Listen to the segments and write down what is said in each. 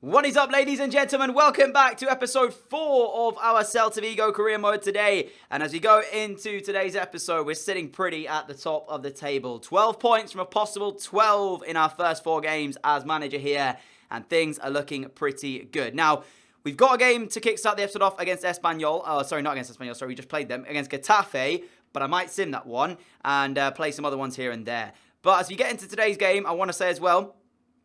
What is up, ladies and gentlemen? Welcome back to episode 4 of our Celta Vigo career mode today. And as we go into today's episode, we're sitting pretty at the top of the table. 12 points from a possible 12 in our first 4 games as manager here. And things are looking pretty good. Now, we've got a game to kickstart the episode off against Espanyol. Oh, sorry, not against Espanyol. Sorry, we just played them. Against Getafe. But I might sim that one and play some other ones here and there. But as we get into today's game, I want to say as well,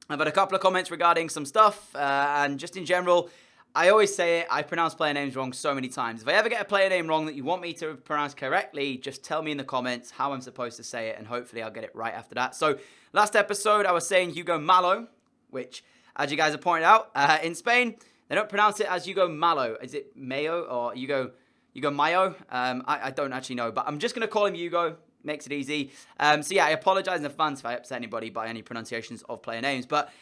I've had a couple of comments regarding some stuff, and just in general, I always say it, I pronounce player names wrong so many times. If I ever get a player name wrong that you want me to pronounce correctly, just tell me in the comments how I'm supposed to say it, and hopefully I'll get it right after that. So, last episode, I was saying Hugo Malo, which, as you guys have pointed out, in Spain, they don't pronounce it as Hugo Malo. Is it Mayo or Hugo Mayo? I don't actually know, but I'm just going to call him Hugo. Makes it easy. So yeah, I apologize in advance if I upset anybody by any pronunciations of player names. But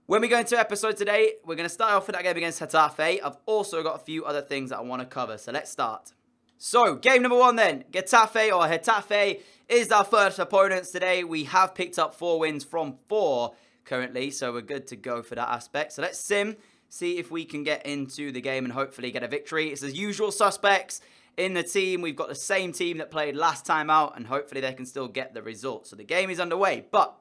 when we go into episode today, we're going to start off with that game against Getafe. I've also got a few other things that I want to cover. So let's start. So game number 1 then. Getafe is our first opponents today. We have picked up 4 wins from 4 currently. So we're good to go for that aspect. So let's sim. See if we can get into the game and hopefully get a victory. It's as usual suspects. In the team, we've got the same team that played last time out, and hopefully they can still get the result. So the game is underway. But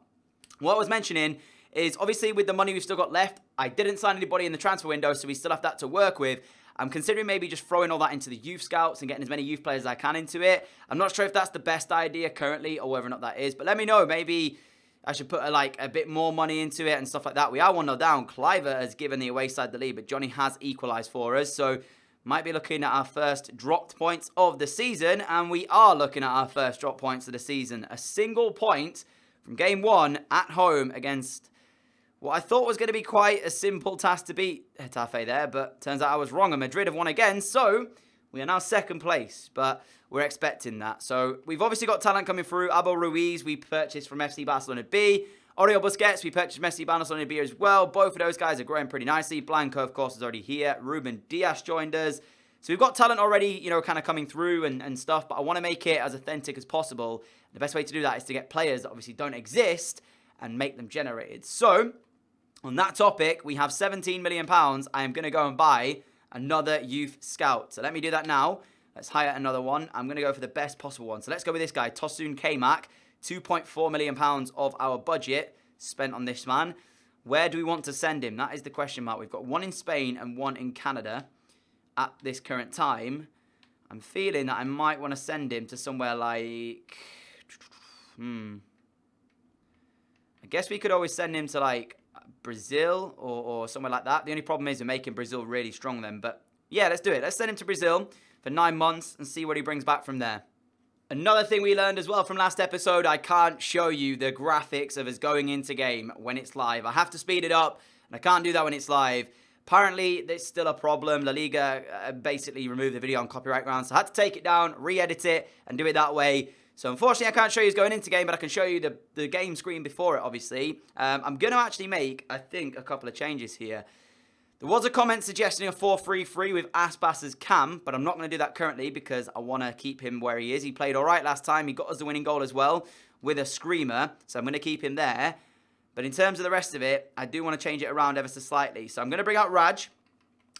what I was mentioning is, obviously, with the money we've still got left, I didn't sign anybody in the transfer window, so we still have that to work with. I'm considering maybe just throwing all that into the youth scouts and getting as many youth players as I can into it. I'm not sure if that's the best idea currently or whether or not that is, but let me know. Maybe I should put a bit more money into it and stuff like that. We are 1-0 down. Cliver has given the away side the lead, but Johnny has equalised for us, so might be looking at our first dropped points of the season, and we are looking at our first drop points of the season. A single point from game 1 at home against what I thought was going to be quite a simple task to beat Getafe there, but turns out I was wrong, and Madrid have won again, so we are now second place, but we're expecting that. So we've obviously got talent coming through. Abel Ruiz, we purchased from FC Barcelona B. Oriol Busquets, we purchased Messi, Barcelona B as well. Both of those guys are growing pretty nicely. Blanco, of course, is already here. Ruben Diaz joined us. So we've got talent already, kind of coming through and stuff, but I want to make it as authentic as possible. The best way to do that is to get players that obviously don't exist and make them generated. So, on that topic, we have £17 million. I am going to go and buy another youth scout. So let me do that now. Let's hire another one. I'm going to go for the best possible one. So let's go with this guy, Tosun K-Mac. £2.4 million of our budget spent on this man. Where do we want to send him? That is the question mark. We've got 1 in Spain and 1 in Canada at this current time. I'm feeling that I might want to send him to somewhere like... I guess we could always send him to Brazil or somewhere like that. The only problem is we're making Brazil really strong then. But yeah, let's do it. Let's send him to Brazil for 9 months and see what he brings back from there. Another thing we learned as well from last episode, I can't show you the graphics of us going into game when it's live. I have to speed it up, and I can't do that when it's live. Apparently, there's still a problem. La Liga basically removed the video on copyright grounds, so I had to take it down, re-edit it, and do it that way. So unfortunately, I can't show you us going into game, but I can show you the game screen before it, obviously. I'm going to actually make, I think, a couple of changes here. There was a comment suggesting a 4-3-3 with Aspas as cam, but I'm not going to do that currently because I want to keep him where he is. He played all right last time. He got us the winning goal as well with a screamer, so I'm going to keep him there. But in terms of the rest of it, I do want to change it around ever so slightly. So I'm going to bring out Raj,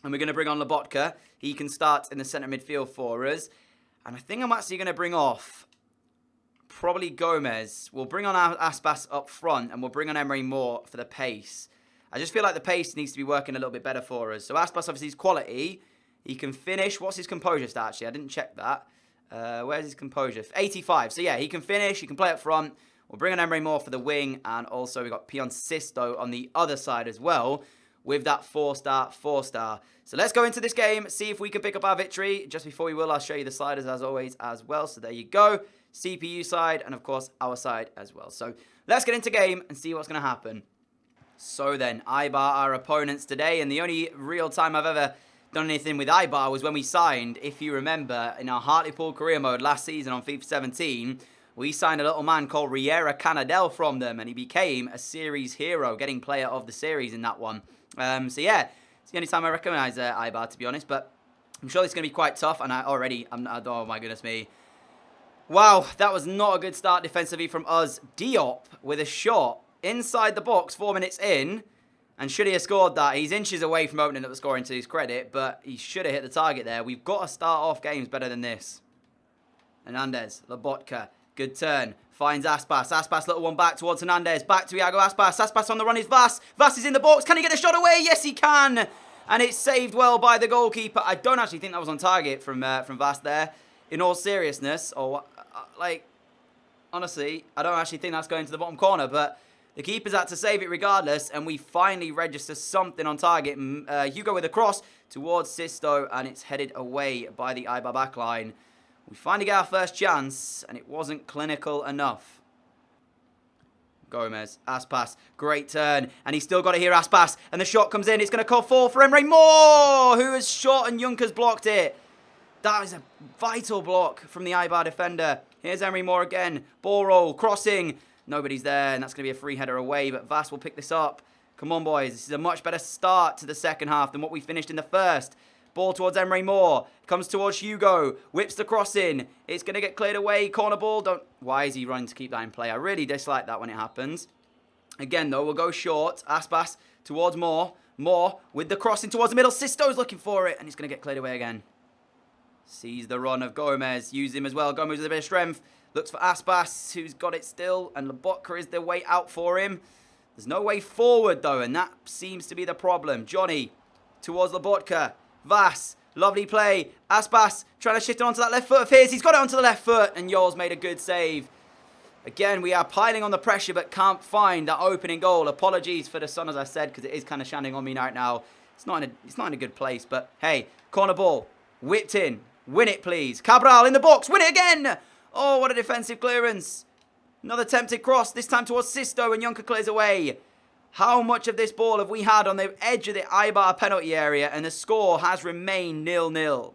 and we're going to bring on Lobotka. He can start in the centre midfield for us. And I think I'm actually going to bring off probably Gomez. We'll bring on Aspas up front, and we'll bring on Emery Moore for the pace. I just feel like the pace needs to be working a little bit better for us. So Aspas obviously is quality. He can finish. What's his composure stat actually? I didn't check that. Where's his composure? 85. So yeah, he can finish. He can play up front. We'll bring on Emery Moore for the wing. And also we've got Pion Sisto on the other side as well with that 4-star, 4-star. So let's go into this game, see if we can pick up our victory. Just before we will, I'll show you the sliders as always as well. So there you go. CPU side and of course our side as well. So let's get into game and see what's going to happen. So then, Ibar our opponents today, and the only real time I've ever done anything with Ibar was when we signed, if you remember, in our Hartlepool career mode last season on FIFA 17, we signed a little man called Riera Canadell from them, and he became a series hero, getting player of the series in that one. So yeah, it's the only time I recognise Ibar, to be honest, but I'm sure it's going to be quite tough, and oh my goodness me. Wow, that was not a good start defensively from us. Diop with a shot inside the box 4 minutes in. And should he have scored that, he's inches away from opening up the scoring to his credit, but he should have hit the target there. We've got to start off games better than this. Hernandez, Lobotka, good turn. Finds Aspas. Aspas, little one back towards Hernandez. Back to Iago Aspas. Aspas on the run is Vas. Vas is in the box. Can he get a shot away? Yes, he can. And it's saved well by the goalkeeper. I don't actually think that was on target from Vas there. In all seriousness, honestly, I don't actually think that's going to the bottom corner, but the keeper's had to save it regardless, and we finally register something on target. Hugo with a cross towards Sisto, and it's headed away by the Eibar backline. We finally get our first chance, and it wasn't clinical enough. Gomez, Aspas, great turn, and he's still got to hear Aspas, and the shot comes in. It's going to call for Emre Moore, who has shot, and Junkers blocked it. That is a vital block from the Eibar defender. Here's Emre Moore again. Ball roll, crossing. Nobody's there, and that's going to be a free header away, but Vas will pick this up. Come on, boys. This is a much better start to the second half than what we finished in the first. Ball towards Emre Moore. Comes towards Hugo. Whips the cross in. It's going to get cleared away. Corner ball. Why is he running to keep that in play? I really dislike that when it happens. Again, though, we'll go short. Aspas towards Moore. Moore with the crossing towards the middle. Sisto's looking for it, and it's going to get cleared away again. Sees the run of Gomez. Use him as well. Gomez with a bit of strength. Looks for Aspas, who's got it still. And Lobotka is the way out for him. There's no way forward, though. And that seems to be the problem. Johnny towards Lobotka. Vas. Lovely play. Aspas trying to shift it onto that left foot of his. He's got it onto the left foot. And Yoel's made a good save. Again, we are piling on the pressure, but can't find that opening goal. Apologies for the sun, as I said, because it is kind of shining on me right now. It's not in a good place. But, hey, corner ball. Whipped in. Win it, please. Cabral in the box. Win it again. Oh, what a defensive clearance. Another tempted cross, this time towards Sisto, and Junker clears away. How much of this ball have we had on the edge of the Eibar penalty area, and the score has remained 0-0.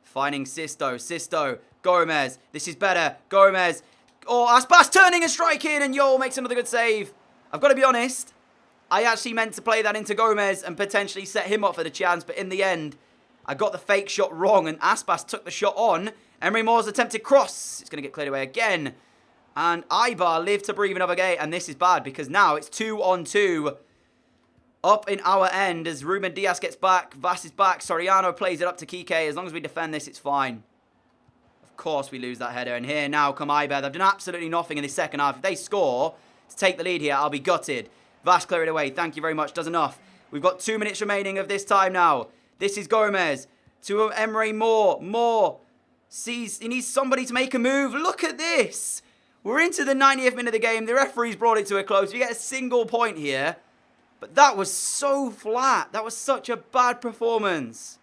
Finding Sisto. Sisto. Gomez. This is better. Gomez. Oh, Aspas turning and striking, and Yoel makes another good save. I've got to be honest. I actually meant to play that into Gomez and potentially set him up for the chance, but in the end, I got the fake shot wrong, and Aspas took the shot on. Emre Moore's attempted cross. It's going to get cleared away again. And Eibar live to breathe another game. And this is bad because now it's 2-on-2 up in our end as Ruben Diaz gets back. Vas is back. Soriano plays it up to Kike. As long as we defend this, it's fine. Of course we lose that header. And here now come Eibar. They've done absolutely nothing in the second half. If they score to take the lead here, I'll be gutted. Vas clear it away. Thank you very much. Does enough. We've got 2 minutes remaining of this time now. This is Gomez to Emre Moore. Moore sees he needs somebody to make a move. Look at this. We're into the 90th minute of the game. The referee's brought it to a close. We get a single point here. But that was so flat. That was such a bad performance.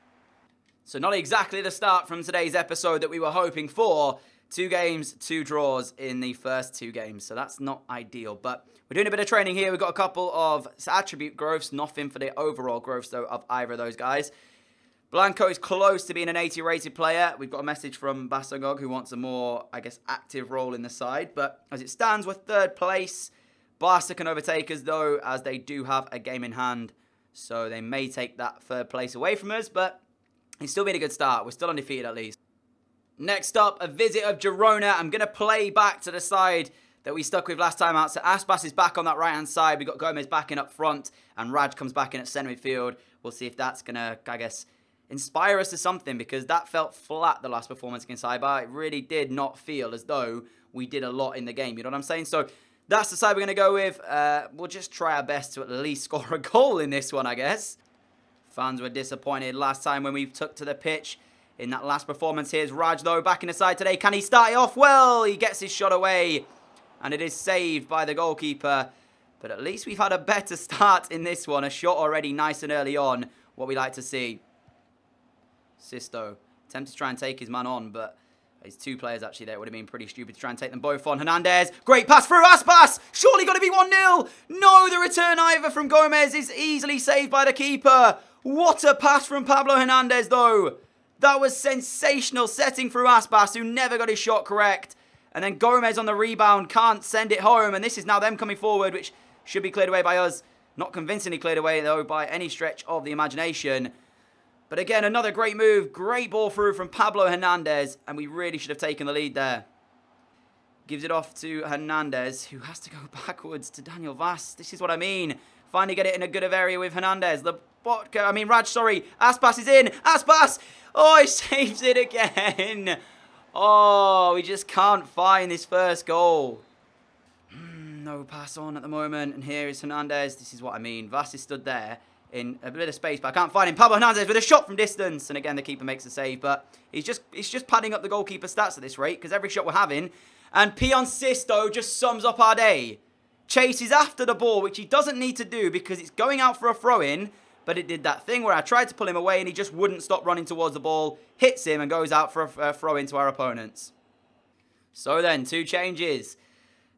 So not exactly the start from today's episode that we were hoping for. 2 games, 2 draws in the first 2 games. So that's not ideal. But we're doing a bit of training here. We've got a couple of attribute growths. Nothing for the overall growths, though, of either of those guys. Blanco is close to being an 80 rated player. We've got a message from Basangog who wants a more, I guess, active role in the side. But as it stands, we're 3rd place. Barca can overtake us, though, as they do have a game in hand. So they may take that 3rd place away from us. But it's still been a good start. We're still undefeated, at least. Next up, a visit of Girona. I'm going to play back to the side that we stuck with last time out. So Aspas is back on that right-hand side. We've got Gomez back in up front. And Raj comes back in at centre midfield. We'll see if that's going to, I guess, inspire us to something, because that felt flat the last performance against Eibar. It really did not feel as though we did a lot in the game. You know what I'm saying? So that's the side we're going to go with. We'll just try our best to at least score a goal in this one, I guess. Fans were disappointed last time when we took to the pitch in that last performance. Here's Raj, though, back in the side today. Can he start it off? Well, he gets his shot away, and it is saved by the goalkeeper. But at least we've had a better start in this one. A shot already nice and early on. What we like to see. Sisto attempted to try and take his man on, but there's 2 players actually there. It would have been pretty stupid to try and take them both on. Hernandez, great pass through Aspas. Surely going to be 1-0. No, the return either from Gomez is easily saved by the keeper. What a pass from Pablo Hernandez, though. That was sensational, setting through Aspas, who never got his shot correct. And then Gomez on the rebound can't send it home. And this is now them coming forward, which should be cleared away by us. Not convincingly cleared away, though, by any stretch of the imagination. But again, another great move. Great ball through from Pablo Hernandez. And we really should have taken the lead there. Gives it off to Hernandez, who has to go backwards to Daniel Vas. This is what I mean. Finally get it in a good of area with Hernandez. Aspas is in. Aspas! Oh, he saves it again. Oh, we just can't find this first goal. No pass on at the moment. And here is Hernandez. This is what I mean. Vas is stood there in a bit of space, but I can't find him. Pablo Hernandez with a shot from distance. And again, the keeper makes a save. But he's just padding up the goalkeeper stats at this rate, because every shot we're having. And Pion Sisto just sums up our day. Chases after the ball, which he doesn't need to do because it's going out for a throw-in. But it did that thing where I tried to pull him away and he just wouldn't stop running towards the ball. Hits him and goes out for a throw-in to our opponents. So then, 2 changes.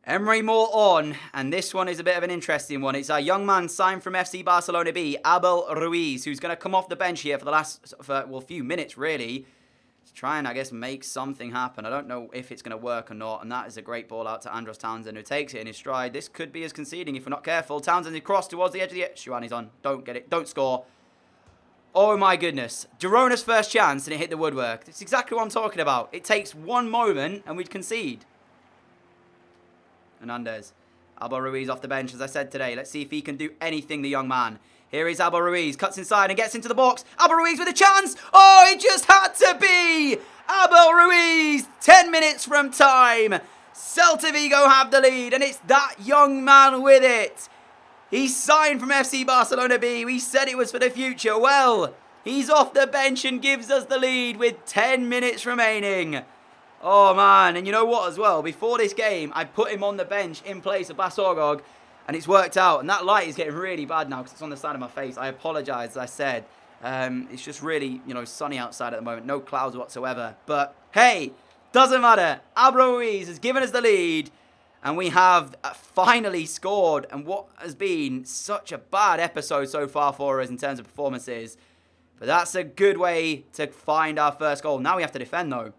Emery Moore on, and this one is a bit of an interesting one. It's our young man signed from FC Barcelona B, Abel Ruiz, who's going to come off the bench here for the few minutes, really, to try and, I guess, make something happen. I don't know if it's going to work or not, and that is a great ball out to Andros Townsend, who takes it in his stride. This could be as conceding if we're not careful. Townsend is crossed towards the edge of the... Shuani's on. Don't get it. Don't score. Oh, my goodness. Girona's first chance, and it hit the woodwork. It's exactly what I'm talking about. It takes one moment, and we'd concede. Hernandez. Abel Ruiz off the bench, as I said today. Let's see if he can do anything, the young man. Here is Abel Ruiz. Cuts inside and gets into the box. Abel Ruiz with a chance. Oh, it just had to be. Abel Ruiz. 10 minutes from time. Celta Vigo have the lead, and it's that young man with it. He's signed from FC Barcelona B. We said it was for the future. Well, he's off the bench and gives us the lead with 10 minutes remaining. Oh, man. And you know what as well? Before this game, I put him on the bench in place of Basorgog, and it's worked out. And that light is getting really bad now because it's on the side of my face. I apologise, as I said. It's just really, sunny outside at the moment. No clouds whatsoever. But, hey, doesn't matter. Abel Ruiz has given us the lead, and we have finally scored. And what has been such a bad episode so far for us in terms of performances. But that's a good way to find our first goal. Now we have to defend, though.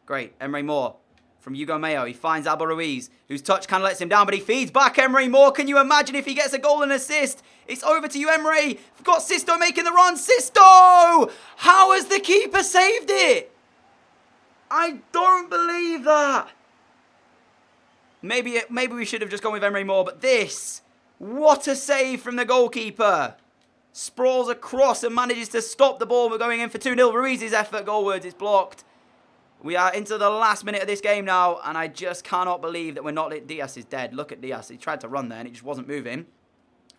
Great. Emery Moore from Hugo Mayo. He finds Abel Ruiz, whose touch kind of lets him down, but he feeds back Emery Moore. Can you imagine if he gets a goal and assist? It's over to you, Emery. We've got Sisto making the run. Sisto! How has the keeper saved it? I don't believe that. Maybe we should have just gone with Emery Moore, but this, what a save from the goalkeeper. Sprawls across and manages to stop the ball. We're going in for 2-0. Ruiz's effort goalwards is blocked. We are into the last minute of this game now, and I just cannot believe that we're not... Diaz is dead. Look at Diaz. He tried to run there, and he just wasn't moving.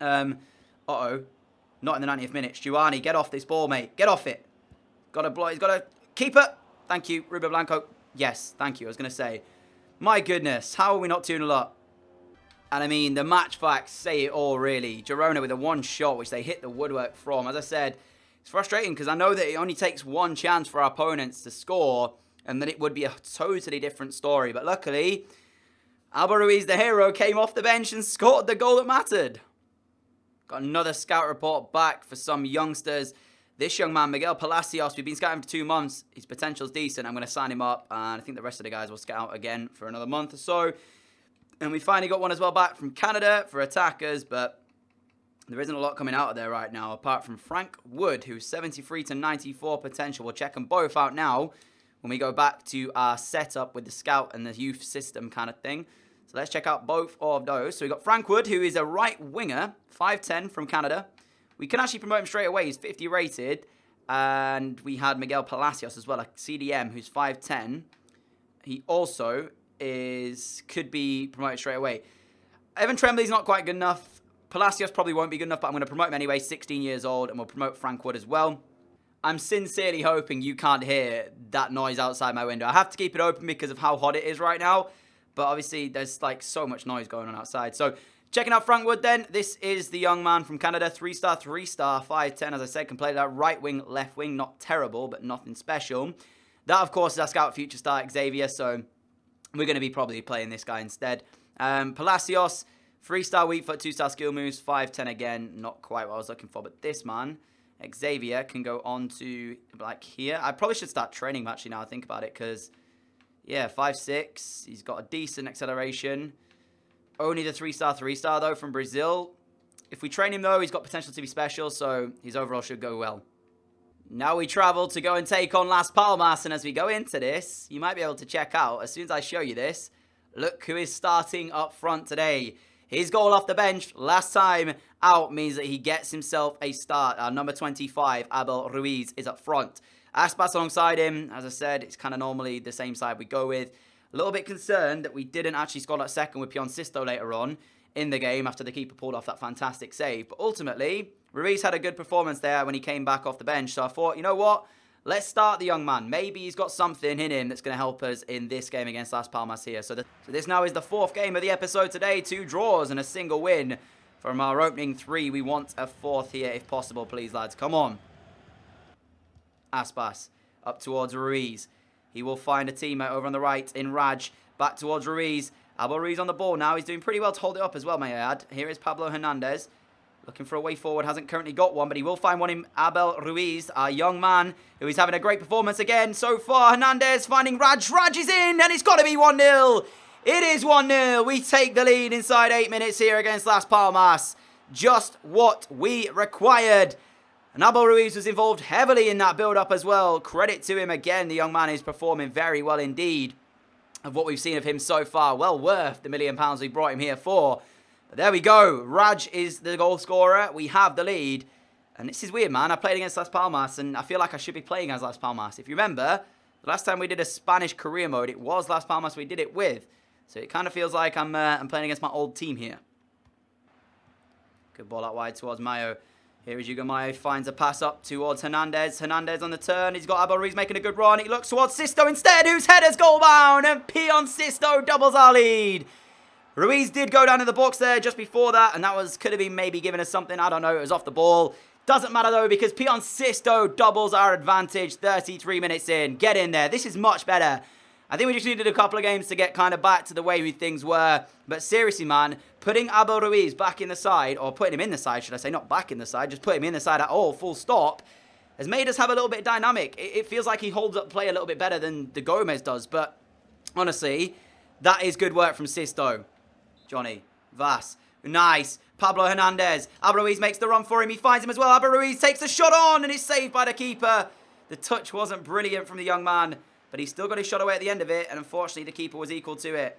Uh-oh. Not in the 90th minute. Stuani, get off this ball, mate. Get off it. Got a block. He's got a keeper. Thank you, Ruben Blanco. Yes, thank you. I was going to say. My goodness, how are we not 2-0 up? And I mean, the match facts say it all, really. Girona with a one shot, which they hit the woodwork from. As I said, it's frustrating because I know that it only takes one chance for our opponents to score, and then it would be a totally different story. But luckily, Abel Ruiz, the hero, came off the bench and scored the goal that mattered. Got another scout report back for some youngsters. This young man, Miguel Palacios, we've been scouting for 2 months. His potential's decent. I'm going to sign him up. And I think the rest of the guys will scout again for another month or so. And we finally got one as well back from Canada for attackers. But there isn't a lot coming out of there right now, apart from Frank Wood, who's 73 to 94 potential. We'll check them both out now when we go back to our setup with the scout and the youth system kind of thing. So let's check out both of those. So we've got Frank Wood, who is a right winger, 5'10", from Canada. We can actually promote him straight away. He's 50 rated. And we had Miguel Palacios as well, a CDM, who's 5'10". He also could be promoted straight away. Evan Tremblay's not quite good enough. Palacios probably won't be good enough, but I'm going to promote him anyway, 16 years old, and we'll promote Frank Wood as well. I'm sincerely hoping you can't hear that noise outside my window. I have to keep it open because of how hot it is right now. But obviously, there's like so much noise going on outside. So, checking out Frank Wood then. This is the young man from Canada. 3-star, 5'10". As I said, can play that right wing, left wing. Not terrible, but nothing special. That, of course, is our scout future star, Xavier. So, we're going to be probably playing this guy instead. Palacios, 3-star weak foot, 2-star skill moves. 5'10" again. Not quite what I was looking for. But this man, Xavier, can go on to like here. I probably should start training him actually now I think about it, because yeah, 5'6". He's got a decent acceleration. Only the 3-star though from Brazil. If we train him though, he's got potential to be special, so his overall should go well. Now we travel to go and take on Las Palmas, and as we go into this, you might be able to check out, as soon as I show you this, look who is starting up front today. His goal off the bench last time out means that he gets himself a start. Our number 25, Abel Ruiz, is up front. Aspas alongside him. As I said, it's kind of normally the same side we go with. A little bit concerned that we didn't actually score that second with Pion Sisto later on in the game after the keeper pulled off that fantastic save. But ultimately, Ruiz had a good performance there when he came back off the bench. So I thought, you know what? Let's start the young man. Maybe he's got something in him that's going to help us in this game against Las Palmas here. So this now is the fourth game of the episode today. 2 draws and a single win. From our opening 3, we want a fourth here if possible, please, lads. Come on. Aspas up towards Ruiz. He will find a teammate over on the right in Raj. Back towards Ruiz. Abel Ruiz on the ball now. He's doing pretty well to hold it up as well, may I add. Here is Pablo Hernandez. Looking for a way forward. Hasn't currently got one, but he will find one in Abel Ruiz, our young man, who is having a great performance again so far. Hernandez finding Raj. Raj is in, and it's got to be 1-0. It is 1-0. We take the lead inside 8 minutes here against Las Palmas. Just what we required. And Abel Ruiz was involved heavily in that build-up as well. Credit to him again. The young man is performing very well indeed of what we've seen of him so far. Well worth the £1 million we brought him here for. But there we go. Raj is the goal scorer. We have the lead. And this is weird, man. I played against Las Palmas, and I feel like I should be playing as Las Palmas. If you remember, the last time we did a Spanish career mode, it was Las Palmas we did it with. So it kind of feels like I'm playing against my old team here. Good ball out wide towards Mayo. Here is Hugo Mayo. Finds a pass up towards Hernandez. Hernandez on the turn. He's got Abel Ruiz making a good run. He looks towards Sisto instead, whose header's goal bound. And Pion Sisto doubles our lead. Ruiz did go down in the box there just before that, and that could have been maybe giving us something. I don't know. It was off the ball. Doesn't matter though, because Pion Sisto doubles our advantage 33 minutes in. Get in there. This is much better. I think we just needed a couple of games to get kind of back to the way things were. But seriously, man, putting Abel Ruiz back in the side, or putting him in the side, should I say, not back in the side, just put him in the side at all, full stop, has made us have a little bit of dynamic. It feels like he holds up play a little bit better than the Gomez does. But honestly, that is good work from Sisto. Johnny, Vas, nice. Pablo Hernandez. Abel Ruiz makes the run for him. He finds him as well. Abel Ruiz takes a shot on, and it's saved by the keeper. The touch wasn't brilliant from the young man, but he still got his shot away at the end of it, and unfortunately the keeper was equal to it.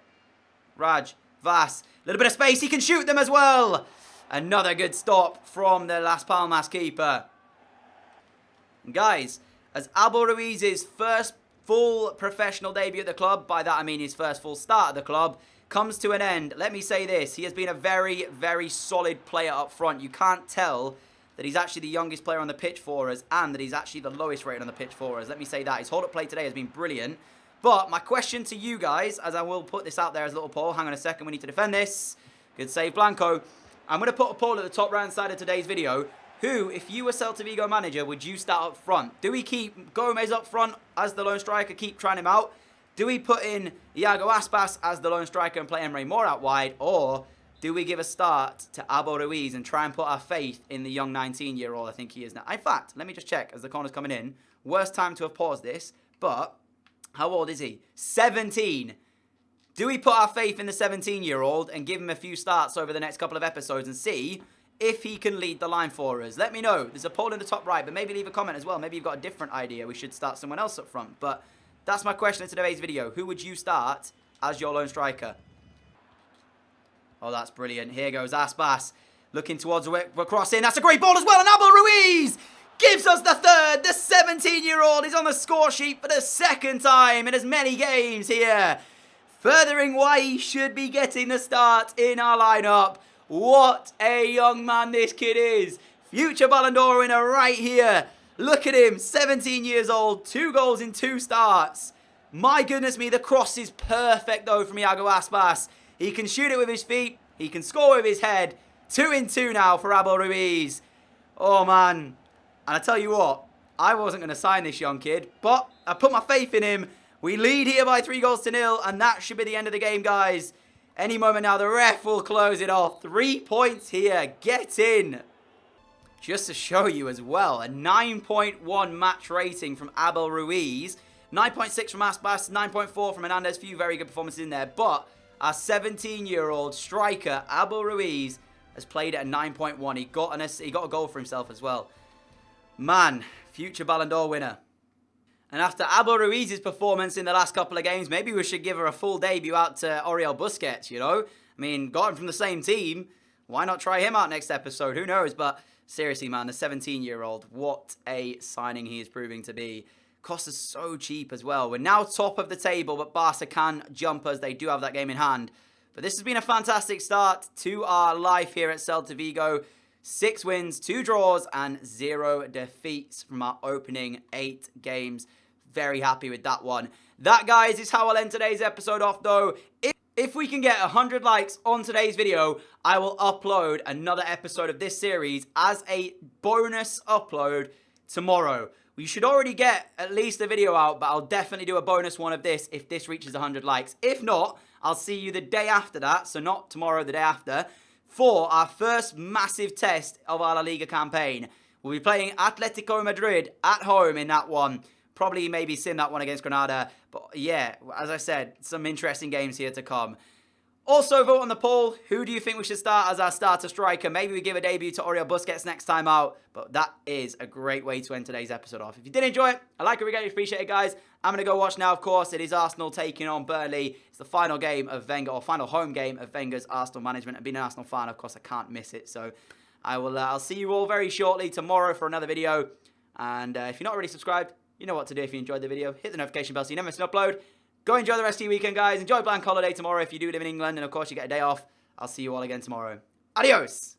Raj, Vas, a little bit of space. He can shoot them as well. Another good stop from the Las Palmas keeper. And guys, as Abel Ruiz's first full professional debut at the club, by that I mean his first full start at the club, comes to an end, let me say this. He has been a very, very solid player up front. You can't tell that he's actually the youngest player on the pitch for us and that he's actually the lowest rated on the pitch for us. Let me say that. His hold-up play today has been brilliant. But my question to you guys, as I will put this out there as a little poll. Hang on a second. We need to defend this. Good save, Blanco. I'm going to put a poll at the top right-hand side of today's video. Who, if you were Celta Vigo manager, would you start up front? Do we keep Gomez up front as the lone striker, keep trying him out? Do we put in Iago Aspas as the lone striker and play Emre Moore out wide? Or do we give a start to Abel Ruiz and try and put our faith in the young 19-year-old I think he is now? In fact, let me just check as the corner's coming in. Worst time to have paused this, but how old is he? 17. Do we put our faith in the 17-year-old and give him a few starts over the next couple of episodes and see if he can lead the line for us? Let me know. There's a poll in the top right, but maybe leave a comment as well. Maybe you've got a different idea. We should start someone else up front. But that's my question in today's video. Who would you start as your lone striker? Oh, that's brilliant. Here goes Aspas. Looking towards the crossing. That's a great ball as well. And Abel Ruiz gives us the third. The 17-year-old is on the score sheet for the second time in as many games here. Furthering why he should be getting the start in our lineup. What a young man this kid is. Future Ballon d'Or winner right here. Look at him, 17 years old, 2 goals in 2 starts. My goodness me, the cross is perfect though from Iago Aspas. He can shoot it with his feet, he can score with his head. 2 in 2 now for Abel Ruiz. Oh man, and I tell you what, I wasn't going to sign this young kid, but I put my faith in him. We lead here by 3 goals to 0, and that should be the end of the game, guys. Any moment now, the ref will close it off. 3 points here, get in. Just to show you as well, a 9.1 match rating from Abel Ruiz. 9.6 from Aspas, 9.4 from Hernandez. Few very good performances in there. But our 17-year-old striker, Abel Ruiz, has played at a 9.1. He got a goal for himself as well. Man, future Ballon d'Or winner. And after Abel Ruiz's performance in the last couple of games, maybe we should give her a full debut out to Oriol Busquets, you know? I mean, got him from the same team. Why not try him out next episode? Who knows? But seriously, man, the 17-year-old, what a signing he is proving to be. Cost us so cheap as well. We're now top of the table, but Barca can jump us. They do have that game in hand. But this has been a fantastic start to our life here at Celta Vigo. 6 wins, 2 draws, and 0 defeats from our opening 8 games. Very happy with that one. That, guys, is how I'll end today's episode off, though. If we can get 100 likes on today's video, I will upload another episode of this series as a bonus upload tomorrow. We should already get at least a video out, but I'll definitely do a bonus one of this if this reaches 100 likes. If not, I'll see you the day after that, so not tomorrow, the day after, for our first massive test of our La Liga campaign. We'll be playing Atletico Madrid at home in that one. Probably maybe sim that one against Granada. But yeah, as I said, some interesting games here to come. Also, vote on the poll. Who do you think we should start as our starter striker? Maybe we give a debut to Oriol Busquets next time out. But that is a great way to end today's episode off. If you did enjoy it, I like it, really appreciate it, guys. I'm going to go watch now, of course. It is Arsenal taking on Burnley. It's the final game of Wenger, or final home game of Wenger's Arsenal management. And being an Arsenal fan, of course, I can't miss it. So I'll see you all very shortly tomorrow for another video. And if you're not already subscribed, you know what to do if you enjoyed the video. Hit the notification bell so you never miss an upload. Go enjoy the rest of your weekend, guys. Enjoy bank holiday tomorrow if you do live in England. And, of course, you get a day off. I'll see you all again tomorrow. Adios!